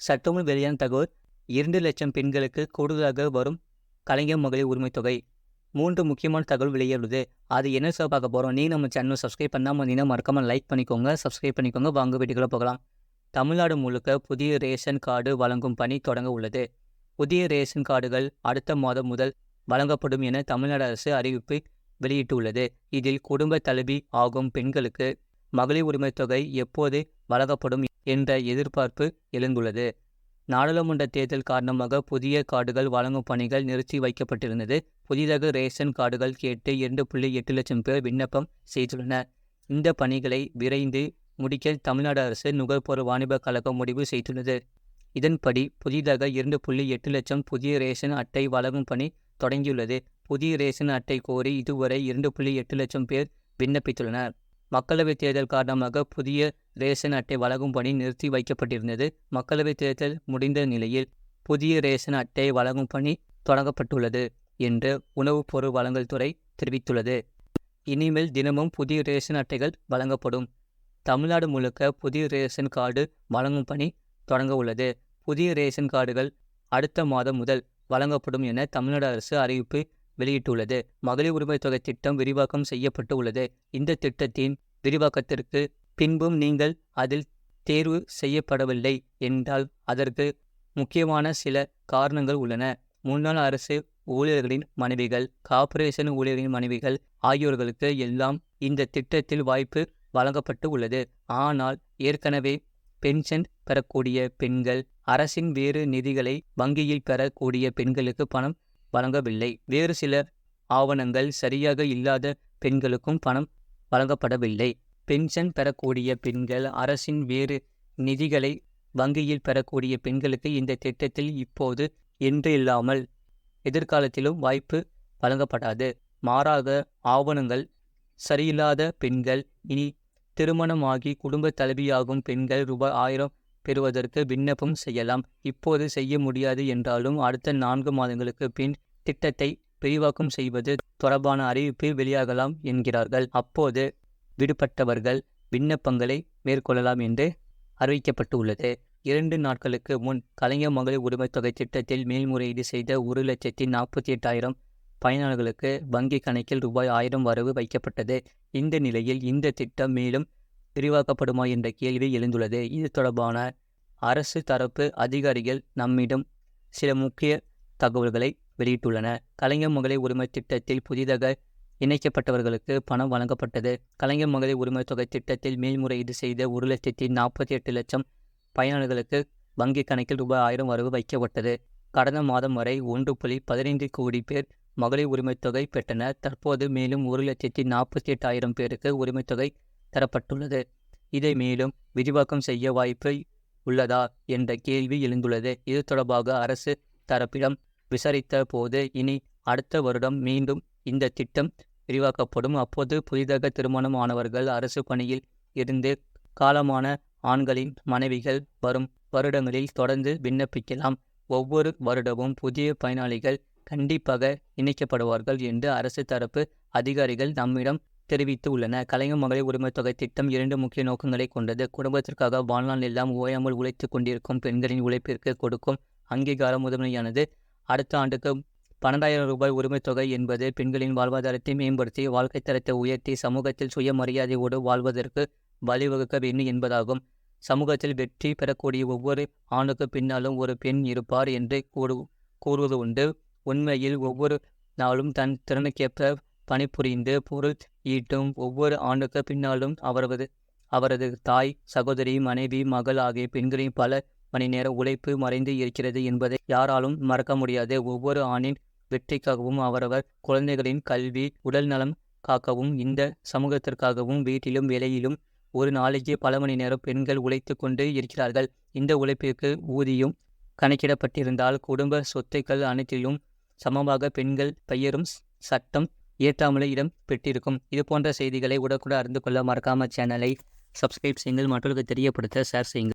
சற்றுமுன் வெளியான தகவல் 2,00,000 பெண்களுக்கு கூடுதலாக வரும் கலைஞர் மகளிர் உரிமைத் தொகை. 3 முக்கியமான தகவல் வெளியிடுது. அது என்ன சார் பார்க்க போகிறோம்? நீ நம்ம சேனல் சப்ஸ்கிரைப் பண்ணாமல் இருந்தீங்கன்னா மறக்காமல் லைக் பண்ணிக்கோங்க, சப்ஸ்கிரைப் பண்ணிக்கோங்க. வாங்க வீட்டுக்குள்ள போகலாம். தமிழ்நாடு முழுக்க புதிய ரேஷன் கார்டு வழங்கும் பணி தொடங்க உள்ளது. புதிய ரேஷன் கார்டுகள் அடுத்த மாதம் முதல் வழங்கப்படும் என தமிழ்நாடு அரசு அறிவிப்பு வெளியிட்டுள்ளது. இதில் குடும்ப தலைவி ஆகும் பெண்களுக்கு மகளிர் உரிமைத் தொகை எப்போது வழங்கப்படும் என்ற எதிர்பார்ப்பு எழுந்துள்ளது. நாடாளுமன்ற தேர்தல் காரணமாக புதிய கார்டுகள் வழங்கும் பணிகள் நிறுத்தி வைக்கப்பட்டிருந்தது. புதிதாக ரேஷன் கார்டுகள் கேட்டு 2.8 லட்சம் பேர் விண்ணப்பம் செய்துள்ளனர். இந்த பணிகளை விரைந்து முடிக்க தமிழ்நாடு அரசு நுகர்பொருள் வாணிப கழகம் முடிவு செய்துள்ளது. இதன்படி புதிதாக 2.8 லட்சம் புதிய ரேஷன் அட்டை வழங்கும் பணி தொடங்கியுள்ளது. புதிய ரேஷன் அட்டை கோரி இதுவரை 2.8 லட்சம் பேர் விண்ணப்பித்துள்ளனர். மக்களவைத் தேர்தல் காரணமாக புதிய ரேஷன் அட்டை வழங்கும் பணி நிறுத்தி வைக்கப்பட்டிருந்தது. மக்களவைத் தேர்தல் முடிந்த நிலையில் புதிய ரேஷன் அட்டை வழங்கும் பணி தொடங்கப்பட்டுள்ளது என்று உணவுப் பொருள் வழங்கல் துறை தெரிவித்துள்ளது. இனிமேல் தினமும் புதிய ரேஷன் அட்டைகள் வழங்கப்படும். தமிழ்நாடு முழுக்க புதிய ரேஷன் கார்டு வழங்கும் பணி தொடங்க உள்ளது. புதிய ரேஷன் கார்டுகள் அடுத்த மாதம் முதல் வழங்கப்படும் என தமிழ்நாடு அரசு அறிவிப்பு வெளியிட்டுள்ளது. மகளிர் உரிமைத் தொகை திட்டம் விரிவாக்கம் செய்யப்பட்டு உள்ளது. இந்த திட்டத்தின் விரிவாக்கத்திற்கு பின்பும் நீங்கள் அதில் தேர்வு செய்யப்படவில்லை என்றால் அதற்கு முக்கியமான சில காரணங்கள் உள்ளன. முன்னாள் அரசு ஊழியர்களின் மனைவிகள், கார்ப்பரேஷன் ஊழியர்களின் மனைவிகள் ஆகியோர்களுக்கு எல்லாம் இந்த திட்டத்தில் வாய்ப்பு வழங்கப்பட்டு உள்ளது. ஆனால் ஏற்கனவே பென்ஷன் பெறக்கூடிய பெண்கள், அரசின் வேறு நிதிகளை வங்கியில் பெறக்கூடிய பெண்களுக்கு பணம் வழங்கவில்லை. வேறு சில ஆவணங்கள் சரியாக இல்லாத பெண்களுக்கும் பணம் வழங்கப்படவில்லை. பென்ஷன் பெறக்கூடிய பெண்கள், அரசின் வேறு நிதிகளை வங்கியில் பெறக்கூடிய பெண்களுக்கு இந்த திட்டத்தில் இப்போது என்று இல்லாமல் எதிர்காலத்திலும் வாய்ப்பு வழங்கப்படாது. மாறாக ஆவணங்கள் சரியில்லாத பெண்கள், இனி திருமணமாகி குடும்ப தலைவியாகும் பெண்கள் ரூபாய் 1000 பெறுவதற்கு விண்ணப்பம் செய்யலாம். இப்போது செய்ய முடியாது என்றாலும் அடுத்த 4 மாதங்களுக்கு பின் திட்டத்தை விரிவாக்கம் செய்வது தொடர்பான அறிவிப்பு வெளியாகலாம் என்கிறார்கள். அப்போது விடுபட்டவர்கள் விண்ணப்பங்களை மேற்கொள்ளலாம் என்று அறிவிக்கப்பட்டுள்ளது. 2 நாட்களுக்கு முன் கலைஞர் மகளிர் உரிமைத் தொகை திட்டத்தில் மேல்முறையீடு செய்த 1,48,000 பயனாளர்களுக்கு வங்கி கணக்கில் ரூபாய் 1000 வரவு வைக்கப்பட்டது. இந்த நிலையில் இந்த திட்டம் மேலும் விரிவாக்கப்படுமா என்ற கேள்வி எழுந்துள்ளது. இது தொடர்பான அரசு தரப்பு அதிகாரிகள் நம்மிடம் சில முக்கிய தகவல்களை வெளியிட்டுள்ளனர். கலைஞர் மகளிர் உரிமை திட்டத்தில் புதிதாக இணைக்கப்பட்டவர்களுக்கு பணம் வழங்கப்பட்டது. கலைஞர் மகளிர் உரிமைத் தொகை திட்டத்தில் மேல்முறையீடு செய்த 1,48,000 பயனாளர்களுக்கு வங்கி கணக்கில் ரூபாய் 1000 வரவு வைக்கப்பட்டது. கடந்த மாதம் வரை 1.15 கோடி பேர் மகளிர் உரிமைத் தொகை பெற்றனர். தற்போது மேலும் 1,48,000 பேருக்கு உரிமைத் தொகை தரப்பட்டுள்ளது. இதை மேலும் விரிவாக்கம் செய்ய வாய்ப்பு உள்ளதா என்ற கேள்வி எழுந்துள்ளது. இது தொடர்பாக அரசு தரப்பிடம் விசாரித்த போது இனி அடுத்த வருடம் மீண்டும் இந்த திட்டம் விரிவாக்கப்படும். அப்போது புதிதாக திருமணம் ஆனவர்கள், அரசு பணியில் இருந்து காலமான ஆண்களின் மனைவிகள் வரும் வருடங்களில் தொடர்ந்து விண்ணப்பிக்கலாம். ஒவ்வொரு வருடமும் புதிய பயனாளிகள் கண்டிப்பாக இணைக்கப்படுவார்கள் என்று அரசு தரப்பு அதிகாரிகள் நம்மிடம் தெரிவித்து உள்ளனர். கலைஞர் மகளிர் உரிமைத் தொகை திட்டம் 2 முக்கிய நோக்கங்களை கொண்டது. குடும்பத்திற்காக வாழ்நாள் எல்லாம் ஓயாமல் உழைத்து கொண்டிருக்கும் பெண்களின் உழைப்பிற்கு கொடுக்கும் அங்கீகாரம் முதன்மையானது. அடுத்த ஆண்டுக்கு 12,000 ரூபாய் உரிமைத் தொகை என்பது பெண்களின் வாழ்வாதாரத்தை மேம்படுத்தி, வாழ்க்கை தரத்தை உயர்த்தி, சமூகத்தில் சுயமரியாதையோடு வாழ்வதற்கு வழிவகுக்க வேண்டும் என்பதாகும். சமூகத்தில் வெற்றி பெறக்கூடிய ஒவ்வொரு ஆணுக்கு பின்னாலும் ஒரு பெண் இருப்பார் என்று கூறுவது உண்டு. உண்மையில் ஒவ்வொரு நாளும் தன் திறனுக்கேற்ப பணிபுரிந்து பொருள் ஈட்டும் ஒவ்வொரு ஆணுக்கு பின்னாலும் அவரது தாய், சகோதரி, மனைவி, மகள் ஆகிய பெண்களின் பல மணி நேர உழைப்பு மறைந்து இருக்கிறது என்பதை யாராலும் மறக்க முடியாது. ஒவ்வொரு ஆணின் வெற்றிக்காகவும், அவரவர் குழந்தைகளின் கல்வி, உடல் நலம் காக்கவும், இந்த சமூகத்திற்காகவும் வீட்டிலும் வேலையிலும் ஒரு நாளைக்கு பல மணி நேரம் பெண்கள் உழைத்து கொண்டு இருக்கிறார்கள். இந்த உழைப்பிற்கு ஊதியம் கணக்கிடப்பட்டிருந்தால் குடும்ப சொத்துக்கள் அனைத்திலும் சமமாக பெண்கள் பெயரும் சட்டம் ஏற்றாமலே இடம் பெற்றிருக்கும். இது போன்ற செய்திகளை உடனுக்குடன் அறிந்து கொள்ள மறக்காம சேனலை சப்ஸ்கிரைப் செய்யுங்கள். மற்றவர்களுக்கு தெரியப்படுத்த ஷேர் செய்யுங்கள்.